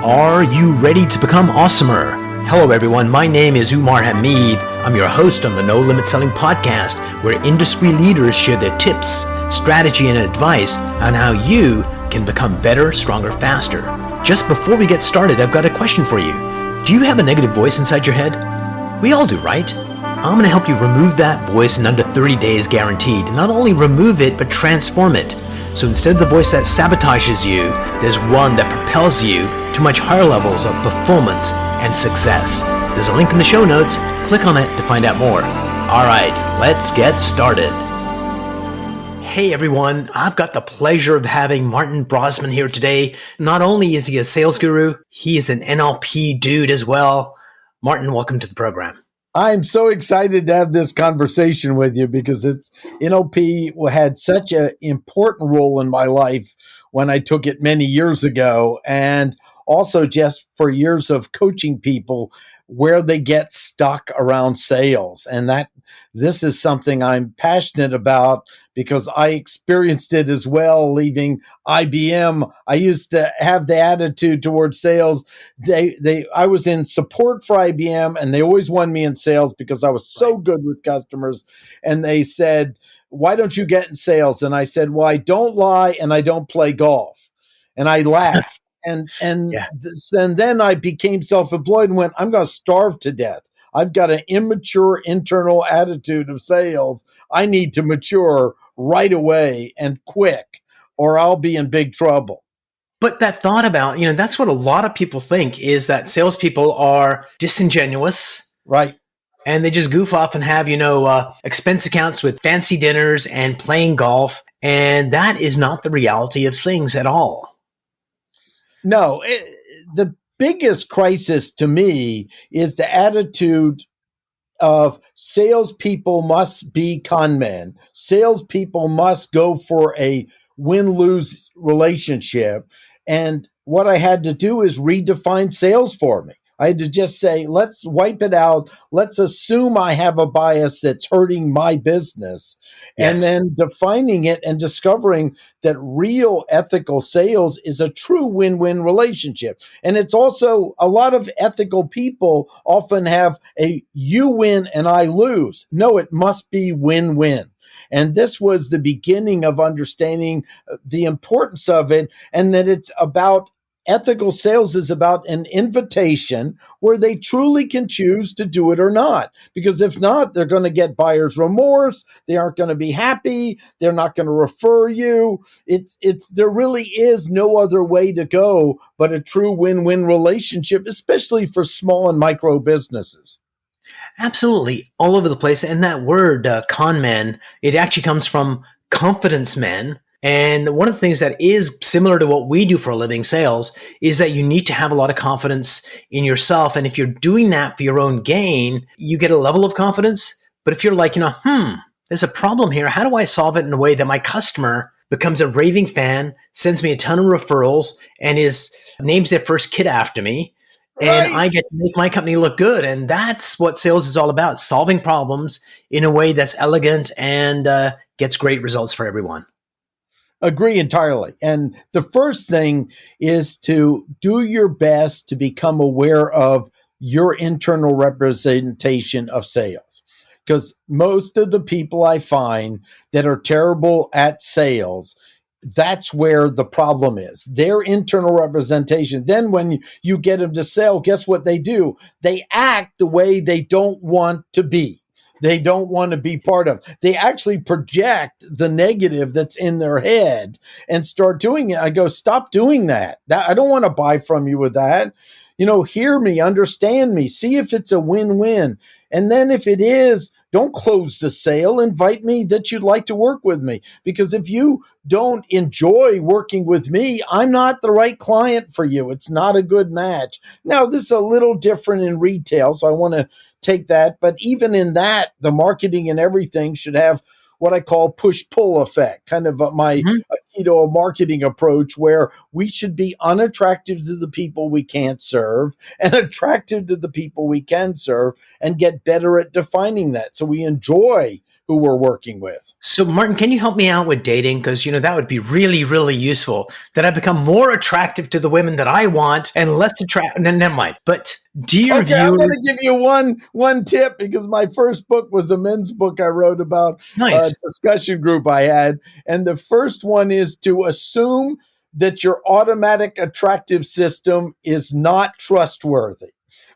Are you ready to become awesomer? Hello everyone, my name is Umar Hamid. I'm your host on the No Limit Selling podcast, where industry leaders share their tips, strategy, and advice on how you can become better, stronger, faster. Just before we get started, I've got a question for you. Do you have a negative voice inside your head? We all do, right? I'm going to help you remove that voice in under 30 days guaranteed. Not only remove it, but transform it. So instead of the voice that sabotages you, there's one that propels you to much higher levels of performance and success. There's a link in the show notes. Click on it to find out more. All right, let's get started. Hey everyone, I've got the pleasure of having Martin Brossman here today. Not only is he a sales guru, he is an NLP dude as well. Martin, welcome to the program. I'm so excited to have this conversation with you because NLP had such an important role in my life when I took it many years ago, and also just for years of coaching people where they get stuck around sales. And this is something I'm passionate about because I experienced it as well leaving IBM. I used to have the attitude towards sales. I was in support for IBM and they always wanted me in sales because I was so good with customers. And they said, "Why don't you get in sales?" And I said, "Well, I don't lie and I don't play golf." And I laughed. And then I became self-employed and went, I'm going to starve to death. I've got an immature internal attitude of sales. I need to mature right away and quick, or I'll be in big trouble. But that thought about, that's what a lot of people think is that salespeople are disingenuous. Right. And they just goof off and have, expense accounts with fancy dinners and playing golf. And that is not the reality of things at all. No, the biggest crisis to me is the attitude of salespeople must be con men. Salespeople must go for a win-lose relationship. And what I had to do is redefine sales for me. I had to just say, let's wipe it out. Let's assume I have a bias that's hurting my business. Yes. And then defining it and discovering that real ethical sales is a true win-win relationship. And it's also a lot of ethical people often have a you win and I lose. No, it must be win-win. And this was the beginning of understanding the importance of it, and that it's about ethical sales is about an invitation where they truly can choose to do it or not. Because if not, they're going to get buyer's remorse. They aren't going to be happy. They're not going to refer you. There really is no other way to go but a true win-win relationship, especially for small and micro businesses. Absolutely. All over the place. And that word, con man, it actually comes from confidence men. And one of the things that is similar to what we do for a living, sales, is that you need to have a lot of confidence in yourself. And if you're doing that for your own gain, you get a level of confidence. But if you're like, there's a problem here. How do I solve it in a way that my customer becomes a raving fan, sends me a ton of referrals, and names their first kid after me? And I get to make my company look good. And that's what sales is all about, solving problems in a way that's elegant and gets great results for everyone. Agree entirely. And the first thing is to do your best to become aware of your internal representation of sales. Because most of the people I find that are terrible at sales, that's where the problem is, their internal representation. Then when you get them to sell, guess what they do? They act the way they don't want to be. They don't want to be part of. They actually project the negative that's in their head and start doing it. I go, stop doing that. I don't want to buy from you with that. Hear me, understand me, see if it's a win-win. And then if it is, don't close the sale. Invite me that you'd like to work with me. Because if you don't enjoy working with me, I'm not the right client for you. It's not a good match. Now, this is a little different in retail, so I want to take that. But even in that, the marketing and everything should have what I call push-pull effect, kind of my marketing approach where we should be unattractive to the people we can't serve and attractive to the people we can serve and get better at defining that. So we enjoy who we're working with. So, Martin, can you help me out with dating? Because, that would be really, really useful. That I become more attractive to the women that I want and less attractive. Never mind. But dear Okay, I'm viewer, going to give you one tip, because my first book was a men's book I wrote about a nice. discussion group I had. And the first one is to assume that your automatic attractive system is not trustworthy.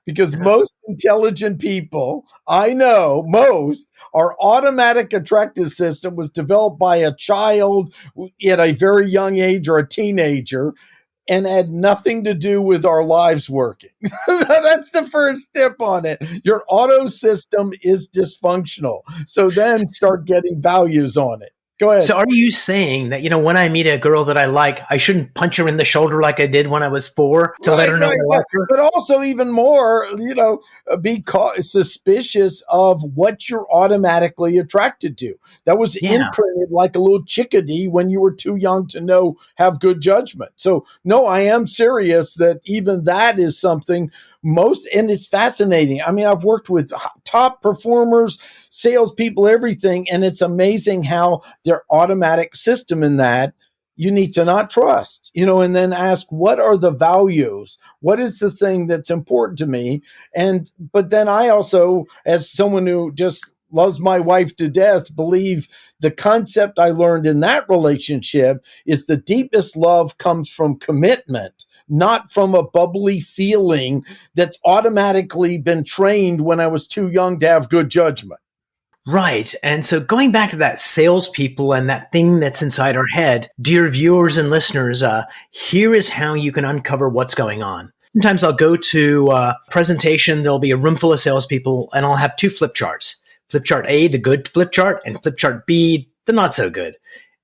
Because most intelligent people, I know most, our automatic attractive system was developed by a child at a very young age or a teenager, and had nothing to do with our lives working. That's the first tip on it. Your auto system is dysfunctional. So then start getting values on it. Go ahead. So are you saying that, when I meet a girl that I like, I shouldn't punch her in the shoulder like I did when I was 4 to let her know I like her? But also even more, be suspicious of what you're automatically attracted to. That was imprinted like a little chickadee when you were too young to have good judgment. So no, I am serious that even that is something and it's fascinating. I mean, I've worked with top performers, salespeople, everything, and it's amazing how their automatic system in that you need to not trust, and then ask, what are the values? What is the thing that's important to me? But then I also, as someone who just loves my wife to death, believe the concept I learned in that relationship is the deepest love comes from commitment, not from a bubbly feeling that's automatically been trained when I was too young to have good judgment. Right. And so going back to that salespeople and that thing that's inside our head, dear viewers and listeners, here is how you can uncover what's going on. Sometimes I'll go to a presentation, there'll be a room full of salespeople, and I'll have 2 flip charts. Flip chart A, the good flip chart, and flip chart B, the not so good.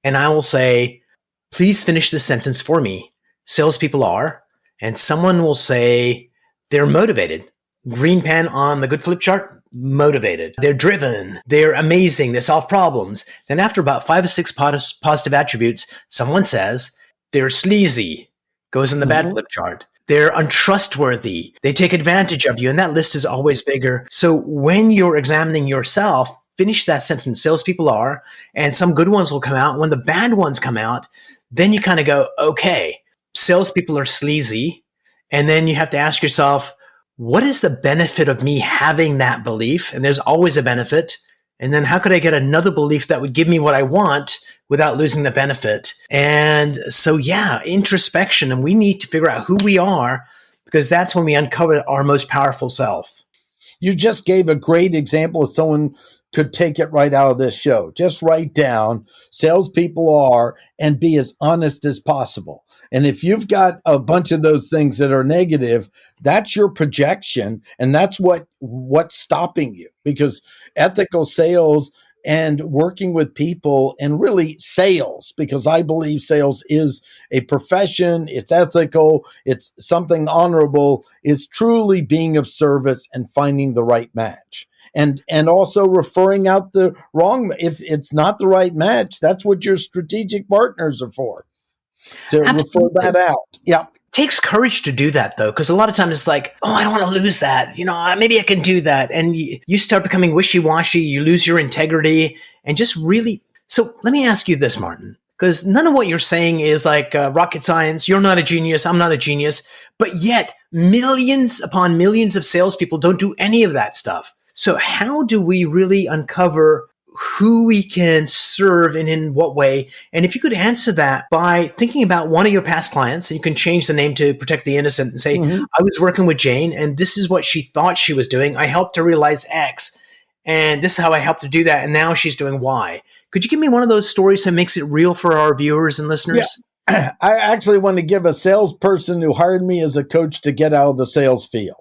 And I will say, please finish this sentence for me. Salespeople are, and someone will say they're motivated. Green pen on the good flip chart, motivated. They're driven. They're amazing. They solve problems. Then after about 5 or 6 positive attributes, someone says they're sleazy, goes in the bad flip chart. They're untrustworthy. They take advantage of you. And that list is always bigger. So when you're examining yourself, finish that sentence. Salespeople are, and some good ones will come out. When the bad ones come out, then you kind of go, okay, salespeople are sleazy. And then you have to ask yourself, what is the benefit of me having that belief? And there's always a benefit. And then how could I get another belief that would give me what I want without losing the benefit? And so, introspection. And we need to figure out who we are, because that's when we uncover our most powerful self. You just gave a great example of someone could take it right out of this show. Just write down salespeople are, and be as honest as possible. And if you've got a bunch of those things that are negative, that's your projection, and that's what's stopping you. Because ethical sales and working with people, and really sales, because I believe sales is a profession, it's ethical, it's something honorable, is truly being of service and finding the right match. And also referring out the wrong, if it's not the right match, that's what your strategic partners are for, to refer that out. Yeah. It takes courage to do that, though, because a lot of times it's like, oh, I don't want to lose that. Maybe I can do that. And you start becoming wishy-washy. You lose your integrity and just really. So let me ask you this, Martin, because none of what you're saying is like rocket science. You're not a genius. I'm not a genius. But yet millions upon millions of salespeople don't do any of that stuff. So how do we really uncover who we can serve and in what way? And if you could answer that by thinking about one of your past clients, and you can change the name to protect the innocent and say, I was working with Jane and this is what she thought she was doing. I helped her realize X, and this is how I helped her do that. And now she's doing Y. Could you give me one of those stories that makes it real for our viewers and listeners? Yeah. I actually want to give a salesperson who hired me as a coach to get out of the sales field.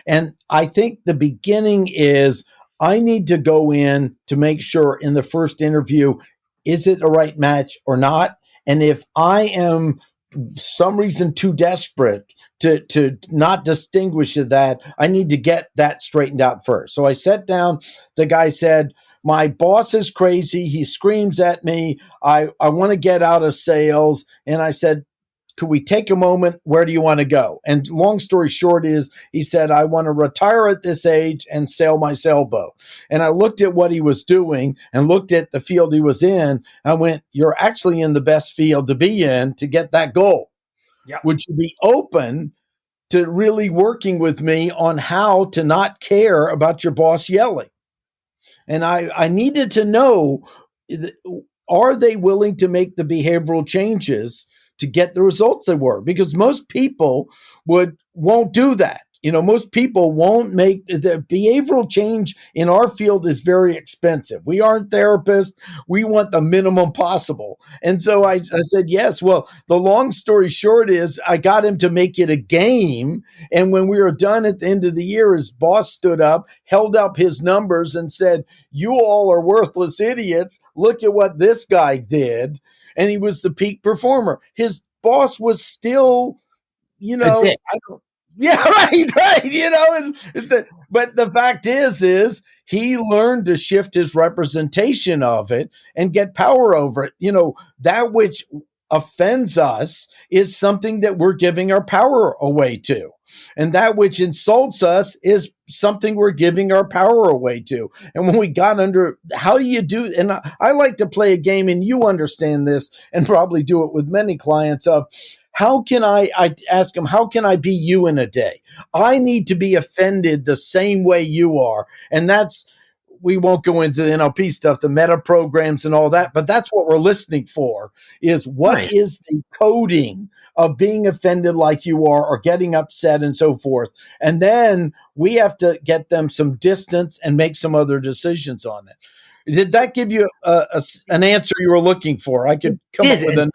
And I think the beginning is, I need to go in to make sure in the first interview, is it a right match or not? And if I am some reason too desperate to not distinguish that, I need to get that straightened out first. So I sat down, the guy said, my boss is crazy. He screams at me. I want to get out of sales. And I said, could we take a moment? Where do you want to go? And long story short is, he said, I want to retire at this age and sail my sailboat. And I looked at what he was doing and looked at the field he was in. I went, you're actually in the best field to be in to get that goal. Yeah. Would you be open to really working with me on how to not care about your boss yelling? And I needed to know, are they willing to make the behavioral changes to get the results they were? Because most people won't do that. Most people won't make the behavioral change in our field is very expensive. We aren't therapists. We want the minimum possible. And so I said, yes. Well, the long story short is I got him to make it a game. And when we were done at the end of the year, his boss stood up, held up his numbers and said, you all are worthless idiots. Look at what this guy did. And he was the peak performer. His boss was still, I don't. Yeah, right. But the fact is he learned to shift his representation of it and get power over it. That which offends us is something that we're giving our power away to. And that which insults us is something we're giving our power away to. And when we got under, how do you do, and I like to play a game, and you understand this and probably do it with many clients of, how can I ask them, how can I be you in a day? I need to be offended the same way you are. And we won't go into the NLP stuff, the meta programs and all that, but that's what we're listening for, is what is the coding of being offended like you are or getting upset and so forth. And then we have to get them some distance and make some other decisions on it. Did that give you an answer you were looking for? I could come up with another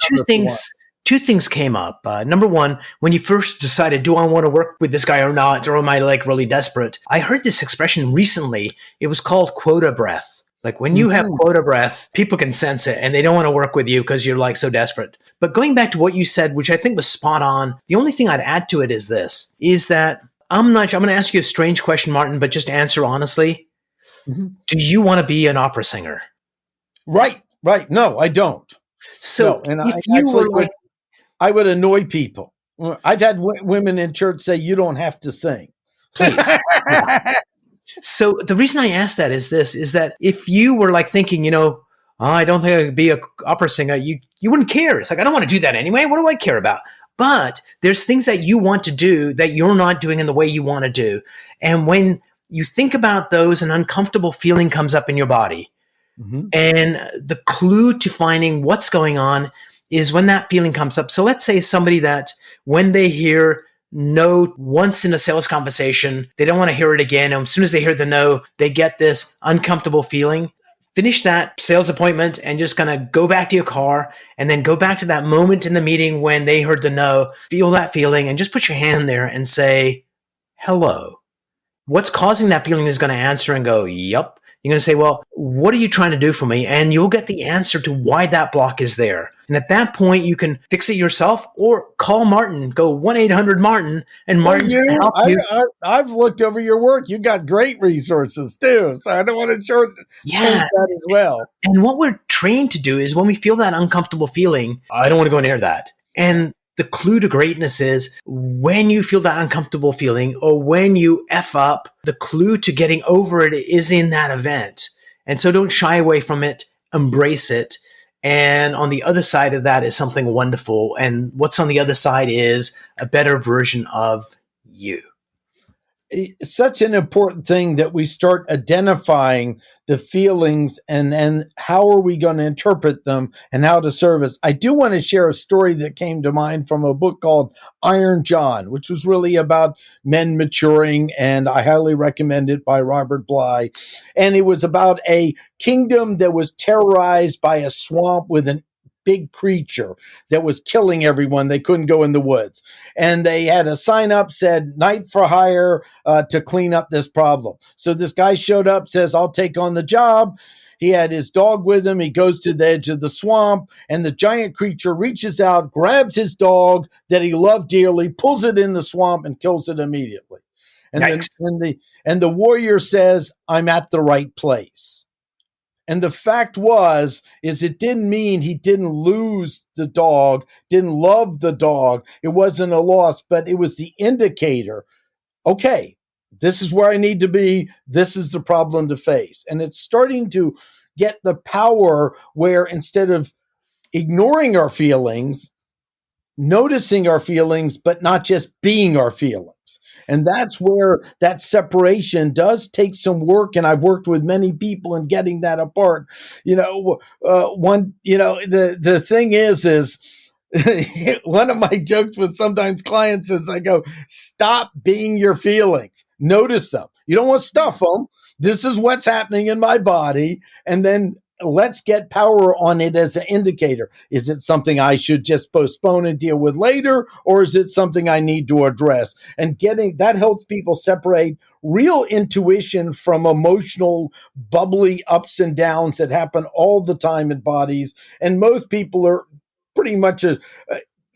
Two things came up. Number one, when you first decided, do I want to work with this guy or not? Or am I really desperate? I heard this expression recently. It was called quota breath. Like when you have quota breath, people can sense it and they don't want to work with you because you're so desperate. But going back to what you said, which I think was spot on, the only thing I'd add to it is this, is that I'm going to ask you a strange question, Martin, but just answer honestly. Mm-hmm. Do you want to be an opera singer? Right. No, I don't. So no, and I would annoy people. I've had women in church say, you don't have to sing. Please. So the reason I ask that is that if you were thinking, I don't think I could be an opera singer, you wouldn't care. It's I don't want to do that anyway. What do I care about? But there's things that you want to do that you're not doing in the way you want to do. And when you think about those, an uncomfortable feeling comes up in your body. Mm-hmm. And the clue to finding what's going on is when that feeling comes up. So let's say somebody that when they hear no once in a sales conversation, they don't want to hear it again. And as soon as they hear the no, they get this uncomfortable feeling. Finish that sales appointment and just kind of go back to your car and then go back to that moment in the meeting when they heard the no, feel that feeling and just put your hand there and say, hello. What's causing that feeling is going to answer and go, yup. You're going to say, well, what are you trying to do for me? And you'll get the answer to why that block is there. And at that point, you can fix it yourself or call Martin, go 1-800-MARTIN, and Martin's going to help you. I've looked over your work. You got great resources too. So I don't want to change that as well. And what we're trained to do is when we feel that uncomfortable feeling, I don't want to go near that. And the clue to greatness is when you feel that uncomfortable feeling or when you F up, the clue to getting over it is in that event. And so don't shy away from it, embrace it. And on the other side of that is something wonderful. And what's on the other side is a better version of you. It's such an important thing that we start identifying the feelings and how are we going to interpret them and how to service. I do want to share a story that came to mind from a book called Iron John, which was really about men maturing, and I highly recommend it, by Robert Bly. And it was about a kingdom that was terrorized by a swamp with an big creature that was killing everyone. They couldn't go in the woods. And they had a sign up said, night for hire to clean up this problem. So this guy showed up, says, I'll take on the job. He had his dog with him. He goes to the edge of the swamp, and the giant creature reaches out, grabs his dog that he loved dearly, pulls it in the swamp, and kills it immediately. And then, the warrior says, I'm at the right place. And the fact is it didn't mean he didn't lose the dog, didn't love the dog. It wasn't a loss, but it was the indicator. Okay, this is where I need to be. This is the problem to face. And it's starting to get the power where instead of ignoring our feelings, noticing our feelings, but not just being our feelings. And that's where that separation does take some work. And I've worked with many people in getting that apart. The thing is one of my jokes with sometimes clients is I go, stop being your feelings. Notice them. You don't want to stuff them. This is what's happening in my body. And then let's get power on it as an indicator. Is it something I should just postpone and deal with later? Or is it something I need to address? And getting that helps people separate real intuition from emotional, bubbly ups and downs that happen all the time in bodies. And most people are pretty much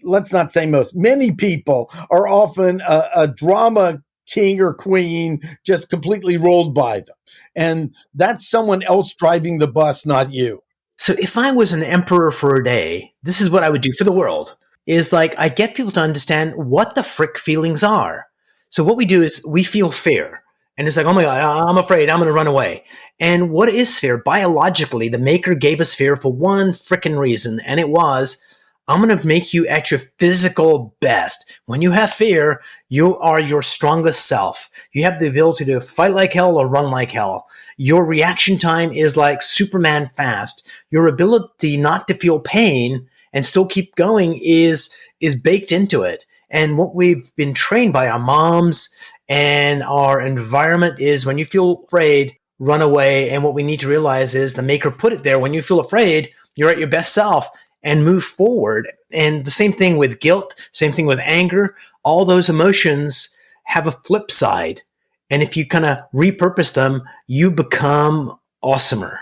let's not say most, many people are often a drama king or queen just completely rolled by them. And that's someone else driving the bus, not you. So if I was an emperor for a day, this is what I would do for the world, is like I get people to understand what the frick feelings are. So what we do is we feel fear. And it's like, oh my God, I'm afraid, I'm going to run away. And what is fear? Biologically, the maker gave us fear for one frickin' reason. And it was, I'm going to make you at your physical best. When you have fear, you are your strongest self. You have the ability to fight like hell or run like hell. Your reaction time is like Superman fast. Your ability not to feel pain and still keep going is baked into it. And what we've been trained by our moms and our environment is when you feel afraid, run away. And what we need to realize is the maker put it there. When you feel afraid, you're at your best self. And move forward. And the same thing with guilt, same thing with anger. All those emotions have a flip side. And if you kind of repurpose them, you become awesomer.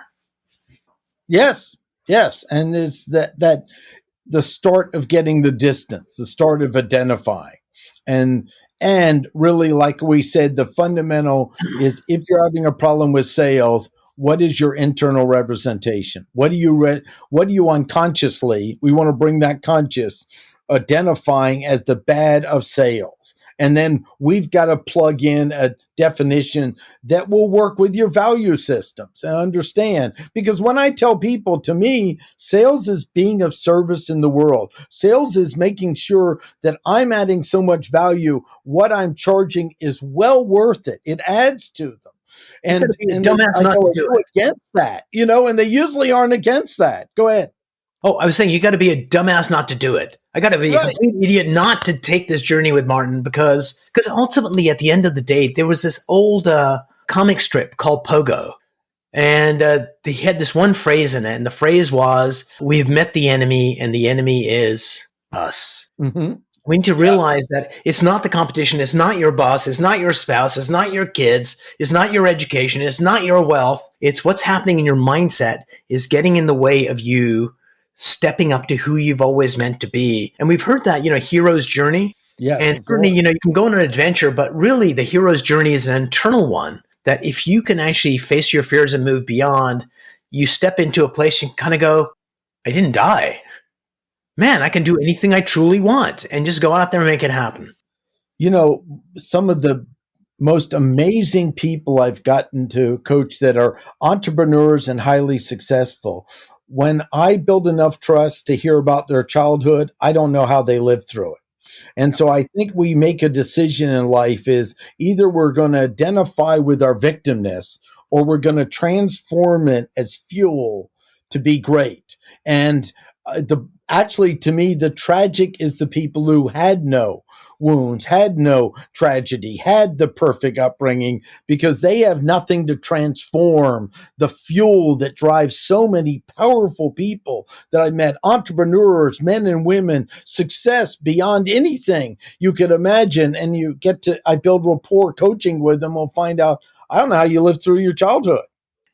Yes. And it's that the start of getting the distance, the start of identifying. And really, like we said, the fundamental is if you're having a problem with sales, what is your internal representation? What do you unconsciously, we want to bring that conscious, identifying as the bad of sales. And then we've got to plug in a definition that will work with your value systems and understand. Because when I tell people, to me, sales is being of service in the world. Sales is making sure that I'm adding so much value. What I'm charging is well worth it. It adds to them. And dumbass not to do it. Against that, and they usually aren't against that. Go ahead. Oh, I was saying you got to be a dumbass not to do it. I got to be a complete idiot not to take this journey with Martin because ultimately at the end of the day, there was this old comic strip called Pogo. And he had this one phrase in it. And the phrase was, we've met the enemy and the enemy is us. Mm-hmm. We need to realize that it's not the competition. It's not your boss. It's not your spouse. It's not your kids. It's not your education. It's not your wealth. It's what's happening in your mindset is getting in the way of you stepping up to who you've always meant to be. And we've heard that, hero's journey. Yeah. And certainly, you can go on an adventure, but really the hero's journey is an internal one that if you can actually face your fears and move beyond, you step into a place and kind of go, I didn't die. Man, I can do anything I truly want and just go out there and make it happen. Some of the most amazing people I've gotten to coach that are entrepreneurs and highly successful, when I build enough trust to hear about their childhood, I don't know how they lived through it. And so I think we make a decision in life is either we're going to identify with our victimness or we're going to transform it as fuel to be great. And actually, to me, the tragic is the people who had no wounds, had no tragedy, had the perfect upbringing, because they have nothing to transform the fuel that drives so many powerful people that I met, entrepreneurs, men and women, success beyond anything you could imagine. And I build rapport coaching with them. We'll find out, I don't know how you lived through your childhood.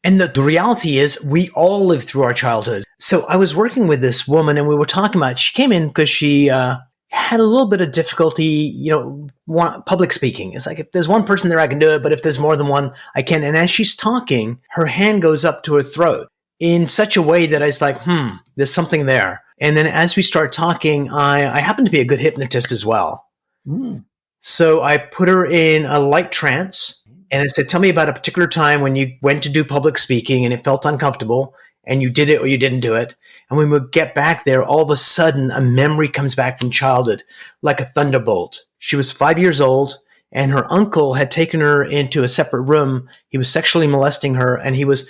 And the reality is we all live through our childhood. So I was working with this woman and we were talking about, she came in because she had a little bit of difficulty, public speaking. It's like, if there's one person there, I can do it. But if there's more than one, I can't. And as she's talking, her hand goes up to her throat. in such a way that I was like, there's something there. And then as we start talking, I happen to be a good hypnotist as well. Mm. So I put her in a light trance and I said, tell me about a particular time when you went to do public speaking and it felt uncomfortable and you did it or you didn't do it. And when we get back there, all of a sudden a memory comes back from childhood like a thunderbolt. She was 5 years old and her uncle had taken her into a separate room. He was sexually molesting her and he was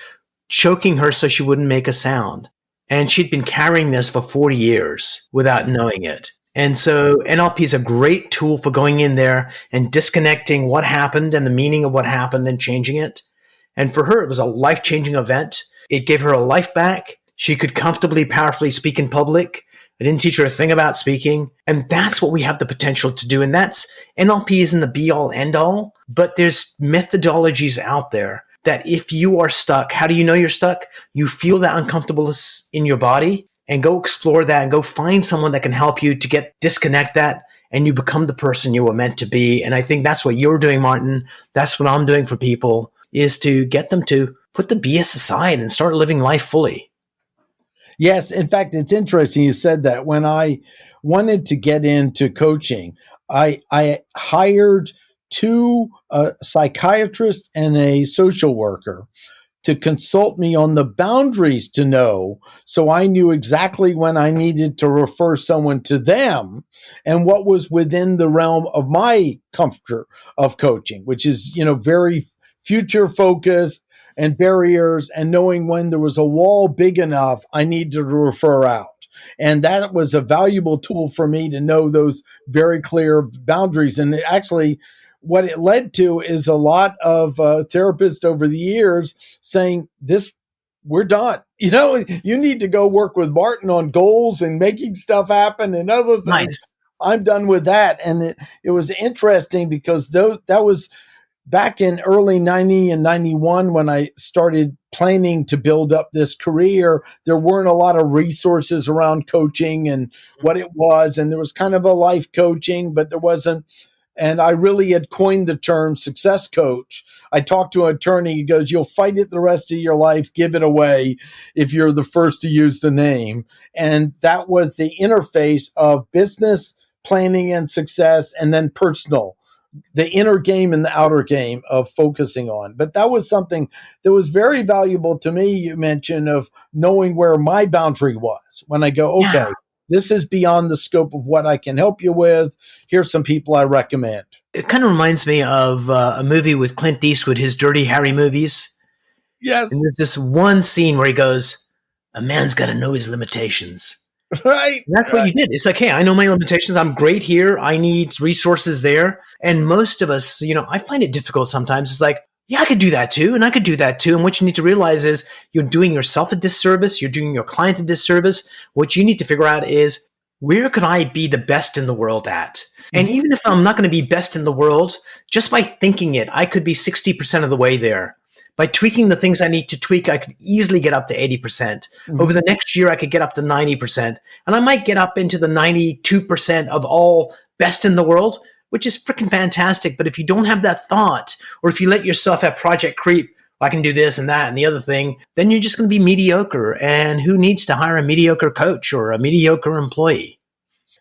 choking her so she wouldn't make a sound. And she'd been carrying this for 40 years without knowing it. And so NLP is a great tool for going in there and disconnecting what happened and the meaning of what happened and changing it. And for her, it was a life-changing event. It gave her a life back. She could comfortably, powerfully speak in public. I didn't teach her a thing about speaking. And that's what we have the potential to do. And that's NLP isn't the be-all, end-all, but there's methodologies out there that if you are stuck, how do you know you're stuck? You feel that uncomfortableness in your body and go explore that and go find someone that can help you to disconnect that and you become the person you were meant to be. And I think that's what you're doing, Martin. That's what I'm doing for people, is to get them to put the BS aside and start living life fully. Yes. In fact, it's interesting you said that. When I wanted to get into coaching, I hired two psychiatrists and a social worker to consult me on the boundaries to know, so I knew exactly when I needed to refer someone to them and what was within the realm of my comfort of coaching, which is, very future focused and barriers, and knowing when there was a wall big enough, I needed to refer out. And that was a valuable tool for me to know those very clear boundaries. And actually, what it led to is a lot of therapists over the years saying, we're done. You need to go work with Martin on goals and making stuff happen and other things. Nice. I'm done with that. And it was interesting because that was back in early 90 and 91 when I started planning to build up this career. There weren't a lot of resources around coaching and what it was. And there was kind of a life coaching, but there wasn't. And I really had coined the term success coach. I talked to an attorney. He goes, you'll fight it the rest of your life. Give it away if you're the first to use the name. And that was the interface of business planning and success, and then personal, the inner game and the outer game of focusing on. But that was something that was very valuable to me. You mentioned of knowing where my boundary was when I go, okay, Yeah. This is beyond the scope of what I can help you with. Here's some people I recommend. It kind of reminds me of a movie with Clint Eastwood, his Dirty Harry movies. Yes. And there's this one scene where he goes, a man's got to know his limitations. Right. And that's what you did. It's like, hey, I know my limitations. I'm great here. I need resources there. And most of us, I find it difficult sometimes. It's like, yeah, I could do that too. And I could do that too. And what you need to realize is you're doing yourself a disservice. You're doing your client a disservice. What you need to figure out is, where could I be the best in the world at? And even if I'm not going to be best in the world, just by thinking it, I could be 60% of the way there. By tweaking the things I need to tweak, I could easily get up to 80%. Mm-hmm. Over the next year, I could get up to 90%. And I might get up into the 92% of all best in the world, which is freaking fantastic. But if you don't have that thought, or if you let yourself have project creep, I can do this and that and the other thing, then you're just going to be mediocre. And who needs to hire a mediocre coach or a mediocre employee?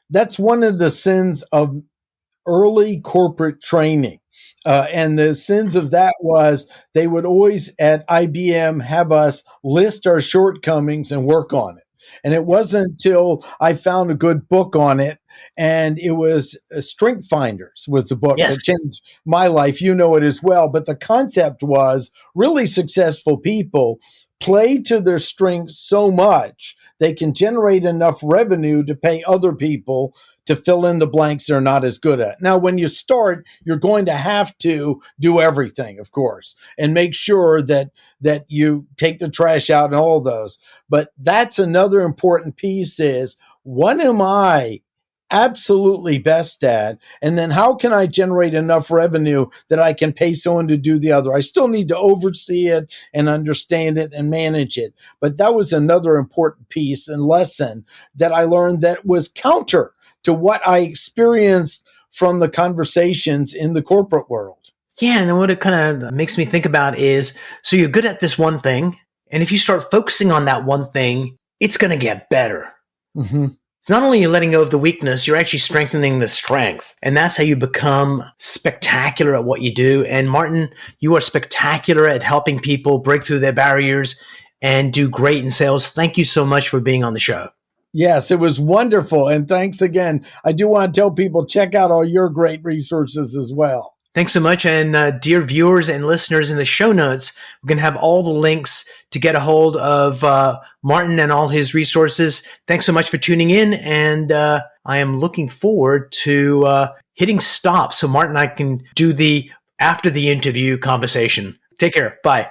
That's one of the sins of early corporate training. And the sins of that was they would always at IBM have us list our shortcomings and work on it. And it wasn't until I found a good book on it, and it was Strength Finders was the book that changed my life. You know it as well. But the concept was really successful people play to their strengths so much they can generate enough revenue to pay other people to fill in the blanks they're not as good at. Now, when you start, you're going to have to do everything, of course, and make sure that you take the trash out and all those. But that's another important piece is, what am I absolutely best at? And then how can I generate enough revenue that I can pay someone to do the other? I still need to oversee it and understand it and manage it. But that was another important piece and lesson that I learned that was counter to what I experienced from the conversations in the corporate world. Yeah, and then what it kind of makes me think about is, so you're good at this one thing, And if you start focusing on that one thing, it's going to get better. Mm-hmm. It's not only you're letting go of the weakness, you're actually strengthening the strength. And that's how you become spectacular at what you do. And Martin, you are spectacular at helping people break through their barriers and do great in sales. Thank you so much for being on the show. Yes, it was wonderful. And thanks again. I do want to tell people, check out all your great resources as well. Thanks so much. And dear viewers and listeners, in the show notes, we're going to have all the links to get a hold of Martin and all his resources. Thanks so much for tuning in. And I am looking forward to hitting stop so Martin and I can do the after the interview conversation. Take care. Bye.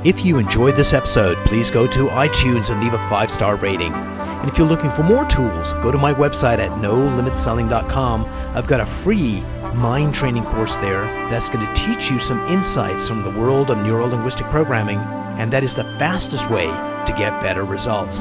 If you enjoyed this episode, please go to iTunes and leave a 5-star rating. And if you're looking for more tools, go to my website at nolimitselling.com. I've got a free mind training course there that's going to teach you some insights from the world of neuro-linguistic programming, and that is the fastest way to get better results.